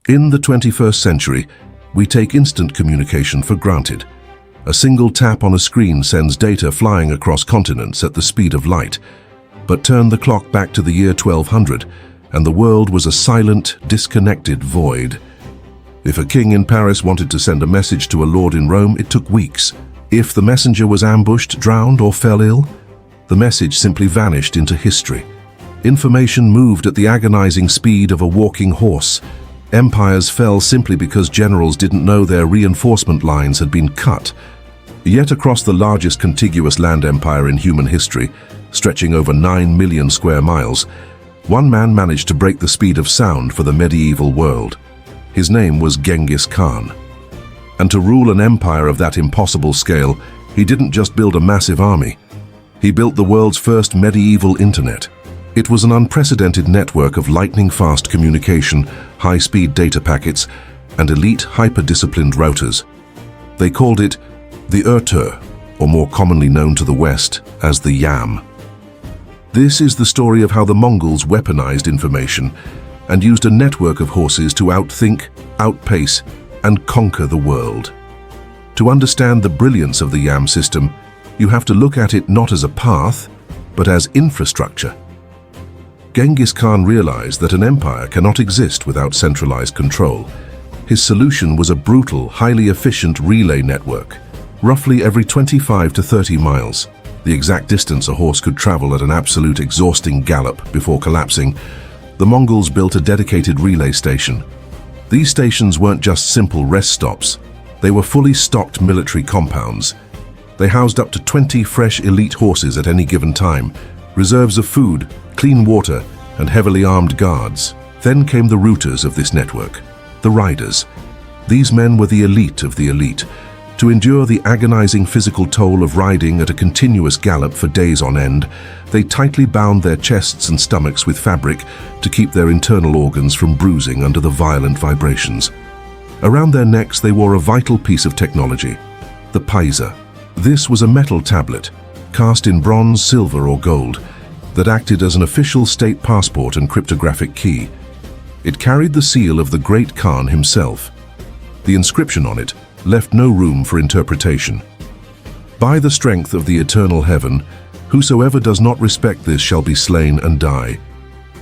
In the 21st century, we take instant communication for granted. A single tap on a screen sends data flying across continents at the speed of light. But turn the clock back to the year 1200, and the world was a silent, disconnected void. If a king in Paris wanted to send a message to a lord in Rome, it took weeks. If the messenger was ambushed, drowned, or fell ill, the message simply vanished into history. Information moved at the agonizing speed of a walking horse. Empires fell simply because generals didn't know their reinforcement lines had been cut. Yet across the largest contiguous land empire in human history, stretching over 9 million square miles, one man managed to break the speed of sound for the medieval world. His name was Genghis Khan. And to rule an empire of that impossible scale, he didn't just build a massive army. He built the world's first medieval internet. It was an unprecedented network of lightning-fast communication, high-speed data packets, and elite hyper-disciplined routers. They called it the Örtöö, or more commonly known to the West as the Yam. This is the story of how the Mongols weaponized information and used a network of horses to outthink, outpace, and conquer the world. To understand the brilliance of the Yam system, you have to look at it not as a path, but as infrastructure. Genghis Khan realized that an empire cannot exist without centralized control. His solution was a brutal, highly efficient relay network, roughly every 25 to 30 miles, the exact distance a horse could travel at an absolute exhausting gallop before collapsing. The Mongols built a dedicated relay station. These stations weren't just simple rest stops. They were fully stocked military compounds. They housed up to 20 fresh elite horses at any given time, reserves of food, clean water, and heavily armed guards. Then came the routers of this network, the riders. These men were the elite of the elite. To endure the agonizing physical toll of riding at a continuous gallop for days on end, they tightly bound their chests and stomachs with fabric to keep their internal organs from bruising under the violent vibrations. Around their necks they wore a vital piece of technology, the paisa. This was a metal tablet, cast in bronze, silver, or gold, that acted as an official state passport and cryptographic key. It carried the seal of the great Khan himself. The inscription on it left no room for interpretation. By the strength of the eternal heaven, whosoever does not respect this shall be slain and die.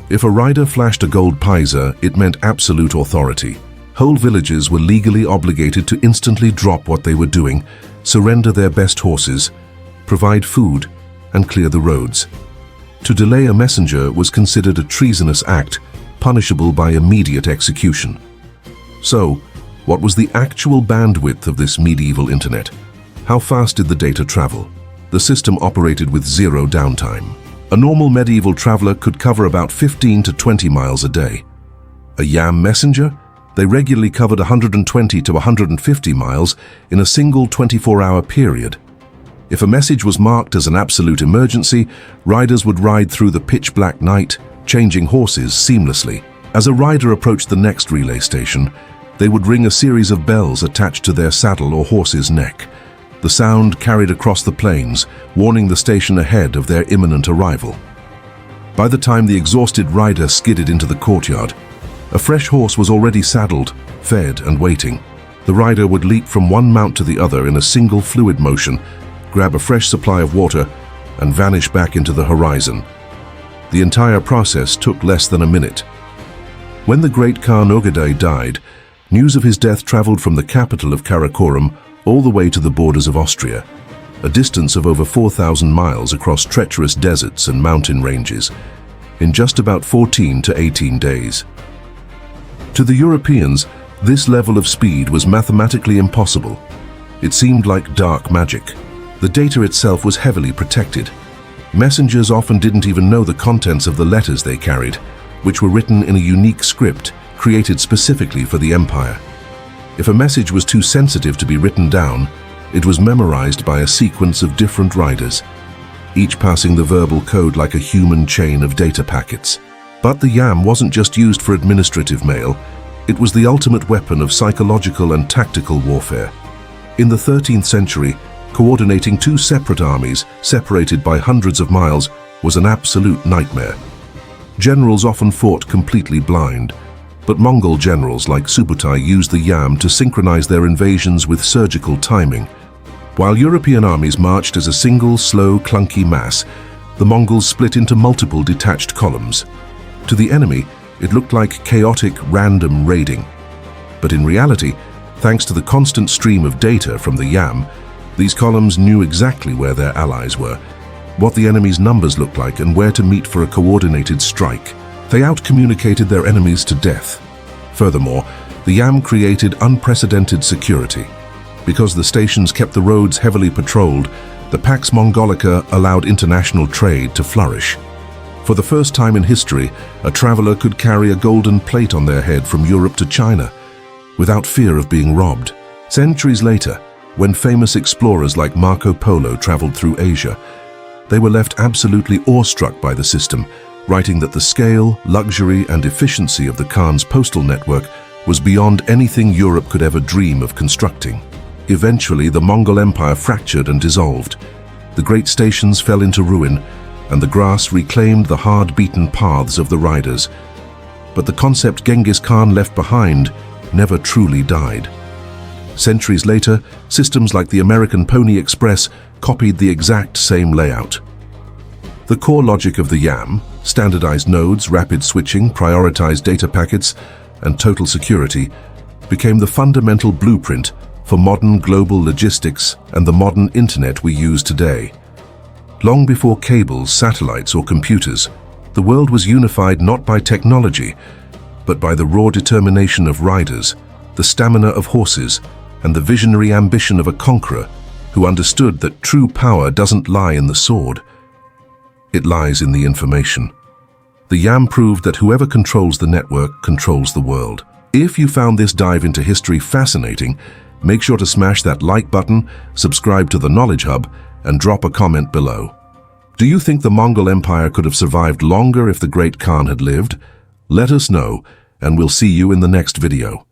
If a rider flashed a gold paisa, it meant absolute authority. Whole villages were legally obligated to instantly drop what they were doing, surrender their best horses, provide food, and clear the roads. To delay a messenger was considered a treasonous act, punishable by immediate execution. So, what was the actual bandwidth of this medieval internet? How fast did the data travel? The system operated with zero downtime. A normal medieval traveler could cover about 15 to 20 miles a day. A Yam messenger? They regularly covered 120 to 150 miles in a single 24-hour period. If a message was marked as an absolute emergency, riders would ride through the pitch-black night, changing horses seamlessly. As a rider approached the next relay station, they would ring a series of bells attached to their saddle or horse's neck. The sound carried across the plains, warning the station ahead of their imminent arrival. By the time the exhausted rider skidded into the courtyard, a fresh horse was already saddled, fed, and waiting. The rider would leap from one mount to the other in a single fluid motion, grab a fresh supply of water, and vanish back into the horizon. The entire process took less than a minute. When the great Khan Örtöö died, news of his death traveled from the capital of Karakorum all the way to the borders of Austria, a distance of over 4,000 miles across treacherous deserts and mountain ranges, in just about 14 to 18 days. To the Europeans, this level of speed was mathematically impossible. It seemed like dark magic. The data itself was heavily protected. Messengers often didn't even know the contents of the letters they carried, which were written in a unique script created specifically for the empire. If a message was too sensitive to be written down, it was memorized by a sequence of different riders, each passing the verbal code like a human chain of data packets. But the Yam wasn't just used for administrative mail, it was the ultimate weapon of psychological and tactical warfare. In the 13th century, coordinating two separate armies, separated by hundreds of miles, was an absolute nightmare. Generals often fought completely blind. But Mongol generals like Subutai used the Yam to synchronize their invasions with surgical timing. While European armies marched as a single, slow, clunky mass, the Mongols split into multiple detached columns. To the enemy, it looked like chaotic, random raiding. But in reality, thanks to the constant stream of data from the Yam, these columns knew exactly where their allies were, what the enemy's numbers looked like, and where to meet for a coordinated strike. They outcommunicated their enemies to death. Furthermore, the Yam created unprecedented security. Because the stations kept the roads heavily patrolled, the Pax Mongolica allowed international trade to flourish. For the first time in history, a traveler could carry a golden plate on their head from Europe to China, without fear of being robbed. Centuries later, when famous explorers like Marco Polo traveled through Asia, they were left absolutely awestruck by the system, writing that the scale, luxury, and efficiency of the Khan's postal network was beyond anything Europe could ever dream of constructing. Eventually, the Mongol Empire fractured and dissolved. The great stations fell into ruin, and the grass reclaimed the hard-beaten paths of the riders. But the concept Genghis Khan left behind never truly died. Centuries later, systems like the American Pony Express copied the exact same layout. The core logic of the Yam, standardized nodes, rapid switching, prioritized data packets, and total security, became the fundamental blueprint for modern global logistics and the modern internet we use today. Long before cables, satellites, or computers, the world was unified not by technology, but by the raw determination of riders, the stamina of horses, and the visionary ambition of a conqueror who understood that true power doesn't lie in the sword. It lies in the information. The Yam proved that whoever controls the network controls the world. If you found this dive into history fascinating, make sure to smash that like button, subscribe to the Knowledge Hub, and drop a comment below. Do you think the Mongol Empire could have survived longer if the great Khan had lived? Let us know, and we'll see you in the next video.